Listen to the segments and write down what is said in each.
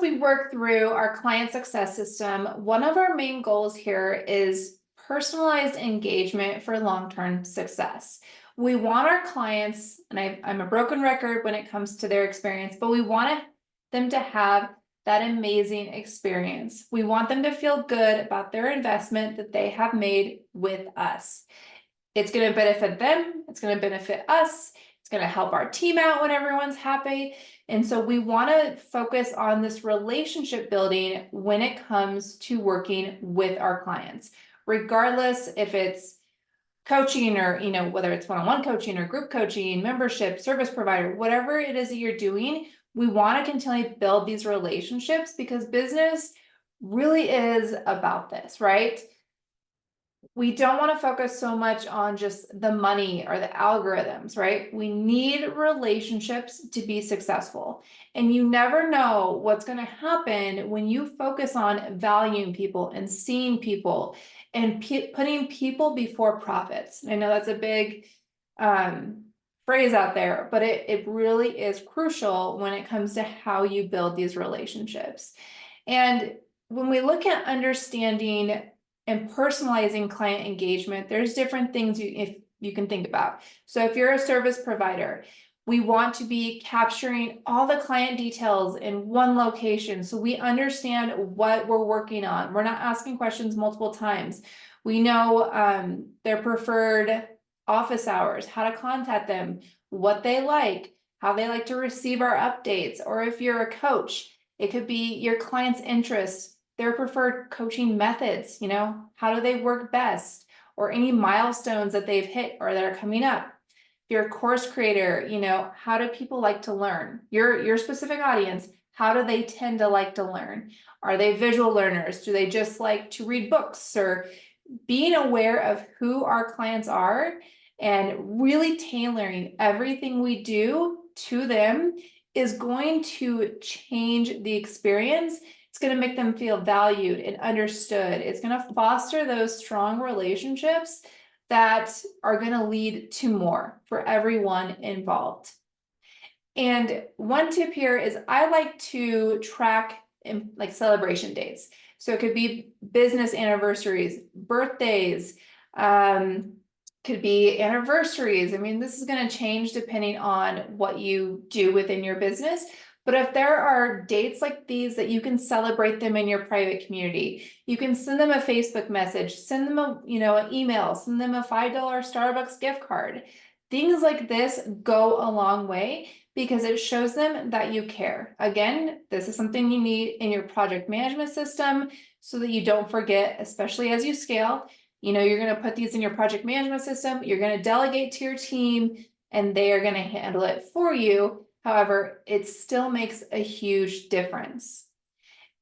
as we work through our client success system, one of our main goals here is personalized engagement for long-term success. We want our clients, and I'm a broken record when it comes to their experience, but we want them to have that amazing experience. We want them to feel good about their investment that they have made with us. It's going to benefit them. It's going to benefit us. It's going to help our team out when everyone's happy. And so we want to focus on this relationship building when it comes to working with our clients, regardless if it's coaching or, whether it's one-on-one coaching or group coaching, membership, service provider, whatever it is that you're doing, we want to continually build these relationships because business really is about this, right? We don't want to focus so much on just the money or the algorithms, right? We need relationships to be successful. And you never know what's going to happen when you focus on valuing people and seeing people and putting people before profits. I know that's a big phrase out there, but it really is crucial when it comes to how you build these relationships. And when we look at understanding and personalizing client engagement, there's different things you can think about. So if you're a service provider, we want to be capturing all the client details in one location so we understand what we're working on. We're not asking questions multiple times. We know their preferred office hours, how to contact them, what they like, how they like to receive our updates. Or if you're a coach, it could be your client's interests, their preferred coaching methods, how do they work best, or any milestones that they've hit or that are coming up. If you're a course creator, how do people like to learn? Your specific audience, how do they tend to like to learn? Are they visual learners? Do they just like to read books? Or being aware of who our clients are and really tailoring everything we do to them is going to change the experience. It's going to make them feel valued and understood. It's going to foster those strong relationships that are going to lead to more for everyone involved. And one tip here is I like to track like celebration dates. So it could be business anniversaries, birthdays, could be anniversaries. I mean, this is going to change depending on what you do within your business. But if there are dates like these that you can celebrate them in your private community, you can send them a Facebook message, send them an email, send them a $5 Starbucks gift card. Things like this go a long way because it shows them that you care. Again, this is something you need in your project management system so that you don't forget, especially as you scale. You're going to put these in your project management system, you're going to delegate to your team, and they are going to handle it for you. However, it still makes a huge difference.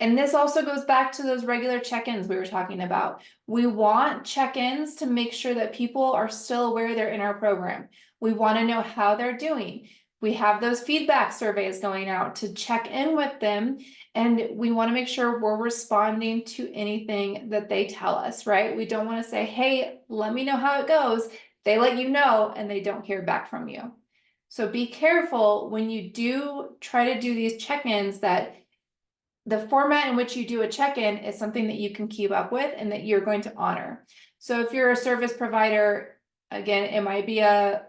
And this also goes back to those regular check-ins we were talking about. We want check-ins to make sure that people are still aware they're in our program. We want to know how they're doing. We have those feedback surveys going out to check in with them, and we want to make sure we're responding to anything that they tell us, right? We don't want to say, hey, let me know how it goes. They let you know and they don't hear back from you. So be careful when you do try to do these check-ins that the format in which you do a check-in is something that you can keep up with and that you're going to honor. So if you're a service provider, again, it might be a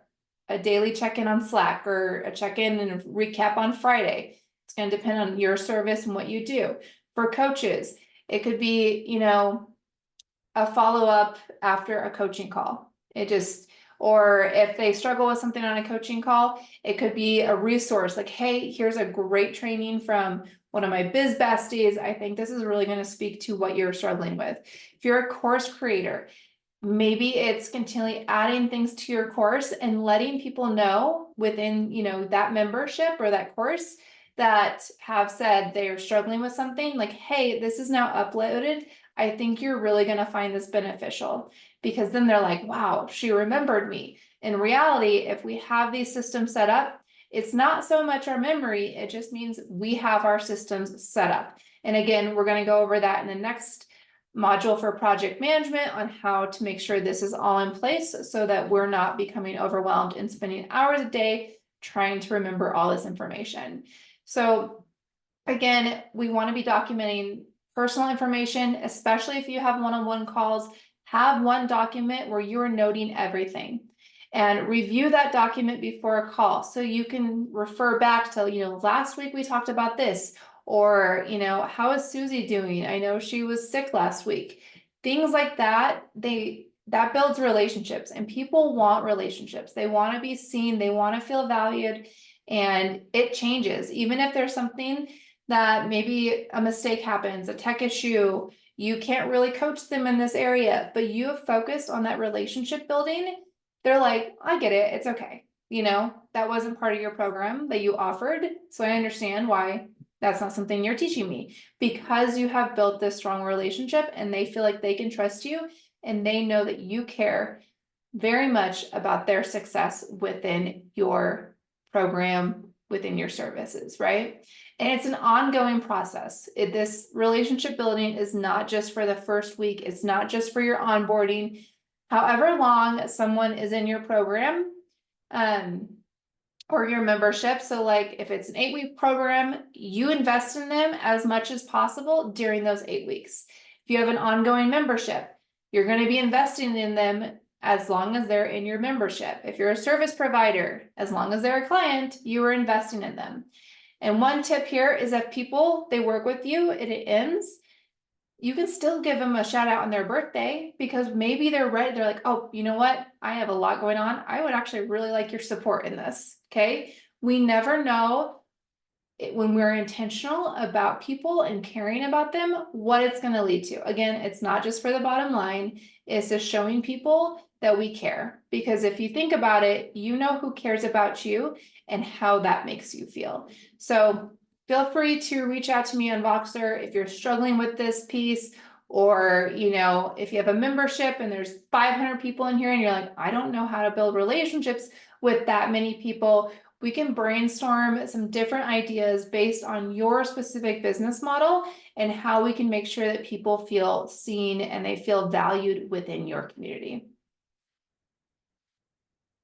daily check-in on Slack or a check-in and a recap on Friday. It's going to depend on your service and what you do. For coaches, it could be, a follow-up after a coaching call. Or if they struggle with something on a coaching call, it could be a resource like, hey, here's a great training from one of my biz besties. I think this is really going to speak to what you're struggling with. If you're a course creator, maybe it's continually adding things to your course and letting people know within, that membership or that course that have said they are struggling with something like, hey, this is now uploaded. I think you're really going to find this beneficial, because then they're like, wow, she remembered me. In reality, if we have these systems set up, it's not so much our memory. It just means we have our systems set up. And again, we're going to go over that in the next module for project management on how to make sure this is all in place so that we're not becoming overwhelmed and spending hours a day trying to remember all this information. So Again, we want to be documenting personal information, especially if you have one-on-one calls. Have one document where you're noting everything and review that document before a call. So you can refer back to, last week we talked about this, or, how is Susie doing? I know she was sick last week. Things like that, that builds relationships, and people want relationships. They want to be seen, they want to feel valued, and it changes. Even if there's something that maybe a mistake happens, a tech issue, you can't really coach them in this area, but you have focused on that relationship building. They're like, I get it, it's okay. That wasn't part of your program that you offered, so I understand why that's not something you're teaching me, because you have built this strong relationship and they feel like they can trust you and they know that you care very much about their success within your program, within your services, right? And it's an ongoing process. This relationship building is not just for the first week. It's not just for your onboarding. However long someone is in your program, or your membership. So like if it's an 8-week program, you invest in them as much as possible during those 8 weeks. If you have an ongoing membership, you're going to be investing in them as long as they're in your membership. If you're a service provider, as long as they're a client, you are investing in them. And one tip here is if people, they work with you and it ends, you can still give them a shout out on their birthday, because maybe they're ready. They're like, oh, you know what? I have a lot going on. I would actually really like your support in this. Okay. We never know when we're intentional about people and caring about them, what it's going to lead to. Again, it's not just for the bottom line. It's just showing people that we care, because if you think about it, you know who cares about you and how that makes you feel. So feel free to reach out to me on Voxer if you're struggling with this piece, or, if you have a membership and there's 500 people in here and you're like, I don't know how to build relationships with that many people. We can brainstorm some different ideas based on your specific business model and how we can make sure that people feel seen and they feel valued within your community.